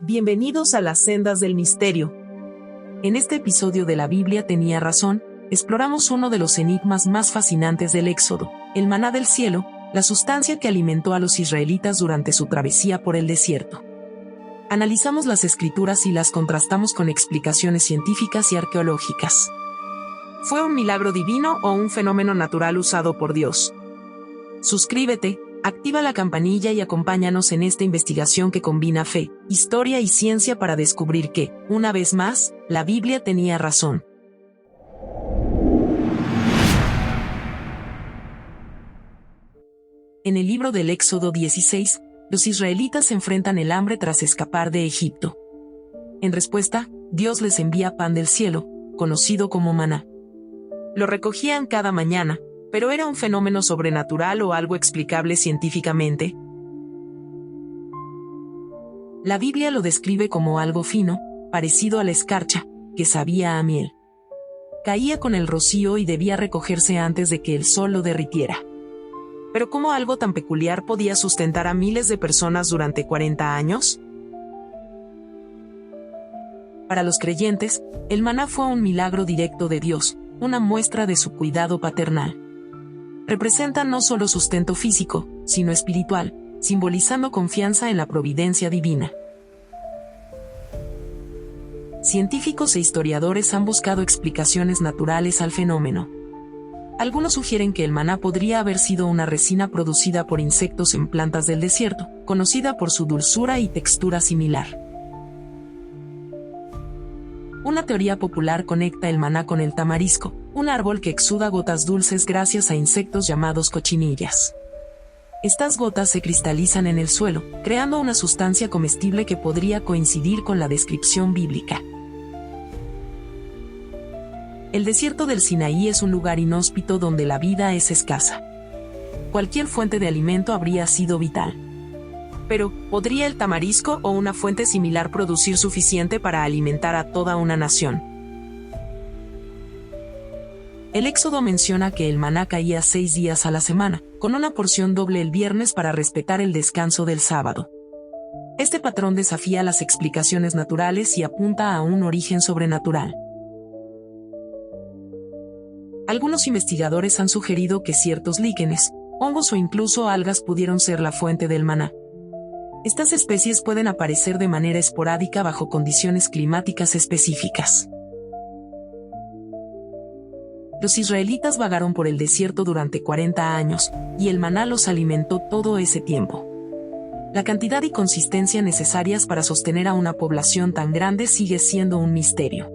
Bienvenidos a las sendas del misterio. En este episodio de La Biblia tenía razón, exploramos uno de los enigmas más fascinantes del Éxodo, el maná del cielo, la sustancia que alimentó a los israelitas durante su travesía por el desierto. Analizamos las escrituras y las contrastamos con explicaciones científicas y arqueológicas. ¿Fue un milagro divino o un fenómeno natural usado por Dios? Suscríbete, activa la campanilla y acompáñanos en esta investigación que combina fe, historia y ciencia para descubrir que, una vez más, la Biblia tenía razón. En el libro del Éxodo 16, los israelitas enfrentan el hambre tras escapar de Egipto. En respuesta, Dios les envía pan del cielo, conocido como maná. Lo recogían cada mañana, pero ¿era un fenómeno sobrenatural o algo explicable científicamente? La Biblia lo describe como algo fino, parecido a la escarcha, que sabía a miel. Caía con el rocío y debía recogerse antes de que el sol lo derritiera. Pero ¿cómo algo tan peculiar podía sustentar a miles de personas durante 40 años? Para los creyentes, el maná fue un milagro directo de Dios, una muestra de su cuidado paternal. Representa no solo sustento físico, sino espiritual, simbolizando confianza en la providencia divina. Científicos e historiadores han buscado explicaciones naturales al fenómeno. Algunos sugieren que el maná podría haber sido una resina producida por insectos en plantas del desierto, conocida por su dulzura y textura similar. Una teoría popular conecta el maná con el tamarisco, un árbol que exuda gotas dulces gracias a insectos llamados cochinillas. Estas gotas se cristalizan en el suelo, creando una sustancia comestible que podría coincidir con la descripción bíblica. El desierto del Sinaí es un lugar inhóspito donde la vida es escasa. Cualquier fuente de alimento habría sido vital. Pero, ¿podría el tamarisco o una fuente similar producir suficiente para alimentar a toda una nación? El Éxodo menciona que el maná caía 6 días a la semana, con una porción doble el viernes para respetar el descanso del sábado. Este patrón desafía las explicaciones naturales y apunta a un origen sobrenatural. Algunos investigadores han sugerido que ciertos líquenes, hongos o incluso algas pudieron ser la fuente del maná. Estas especies pueden aparecer de manera esporádica bajo condiciones climáticas específicas. Los israelitas vagaron por el desierto durante 40 años, y el maná los alimentó todo ese tiempo. La cantidad y consistencia necesarias para sostener a una población tan grande sigue siendo un misterio.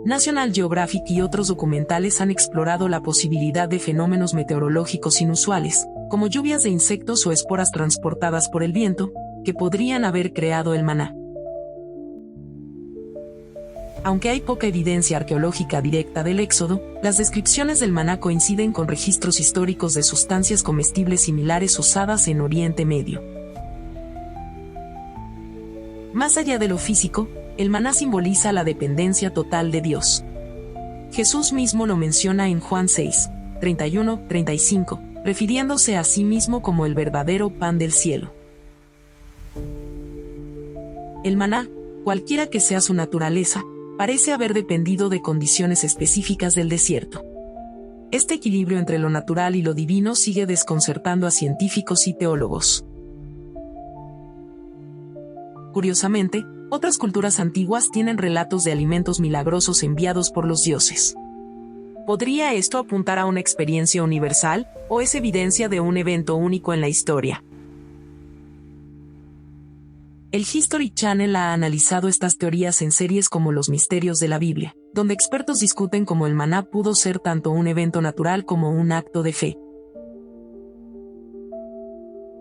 National Geographic y otros documentales han explorado la posibilidad de fenómenos meteorológicos inusuales, como lluvias de insectos o esporas transportadas por el viento, que podrían haber creado el maná. Aunque hay poca evidencia arqueológica directa del Éxodo, las descripciones del maná coinciden con registros históricos de sustancias comestibles similares usadas en Oriente Medio. Más allá de lo físico, el maná simboliza la dependencia total de Dios. Jesús mismo lo menciona en Juan 6, 31-35, refiriéndose a sí mismo como el verdadero pan del cielo. El maná, cualquiera que sea su naturaleza, parece haber dependido de condiciones específicas del desierto. Este equilibrio entre lo natural y lo divino sigue desconcertando a científicos y teólogos. Curiosamente, otras culturas antiguas tienen relatos de alimentos milagrosos enviados por los dioses. ¿Podría esto apuntar a una experiencia universal, o es evidencia de un evento único en la historia? El History Channel ha analizado estas teorías en series como Los Misterios de la Biblia, donde expertos discuten cómo el maná pudo ser tanto un evento natural como un acto de fe.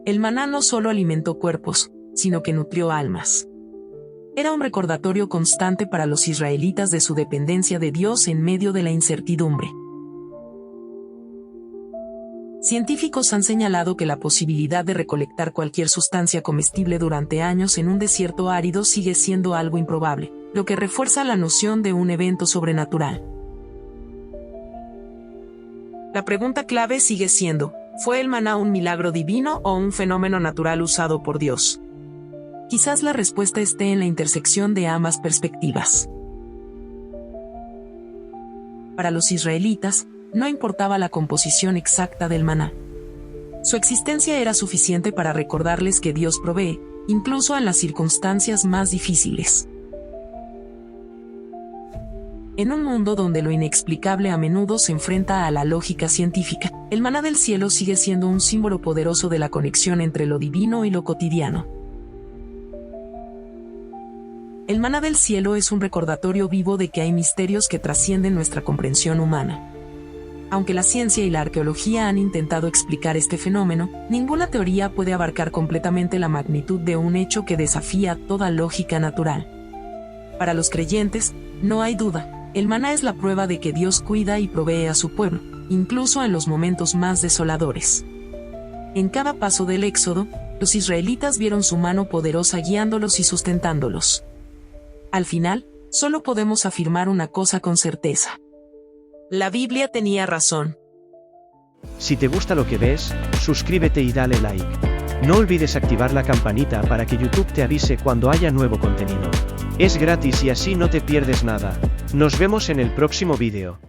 El maná no solo alimentó cuerpos, sino que nutrió almas. Era un recordatorio constante para los israelitas de su dependencia de Dios en medio de la incertidumbre. Científicos han señalado que la posibilidad de recolectar cualquier sustancia comestible durante años en un desierto árido sigue siendo algo improbable, lo que refuerza la noción de un evento sobrenatural. La pregunta clave sigue siendo, ¿fue el maná un milagro divino o un fenómeno natural usado por Dios? Quizás la respuesta esté en la intersección de ambas perspectivas. Para los israelitas, no importaba la composición exacta del maná. Su existencia era suficiente para recordarles que Dios provee, incluso en las circunstancias más difíciles. En un mundo donde lo inexplicable a menudo se enfrenta a la lógica científica, el maná del cielo sigue siendo un símbolo poderoso de la conexión entre lo divino y lo cotidiano. El maná del cielo es un recordatorio vivo de que hay misterios que trascienden nuestra comprensión humana. Aunque la ciencia y la arqueología han intentado explicar este fenómeno, ninguna teoría puede abarcar completamente la magnitud de un hecho que desafía toda lógica natural. Para los creyentes, no hay duda. El maná es la prueba de que Dios cuida y provee a su pueblo, incluso en los momentos más desoladores. En cada paso del Éxodo, los israelitas vieron su mano poderosa guiándolos y sustentándolos. Al final, solo podemos afirmar una cosa con certeza. La Biblia tenía razón. Si te gusta lo que ves, suscríbete y dale like. No olvides activar la campanita para que YouTube te avise cuando haya nuevo contenido. Es gratis y así no te pierdes nada. Nos vemos en el próximo vídeo.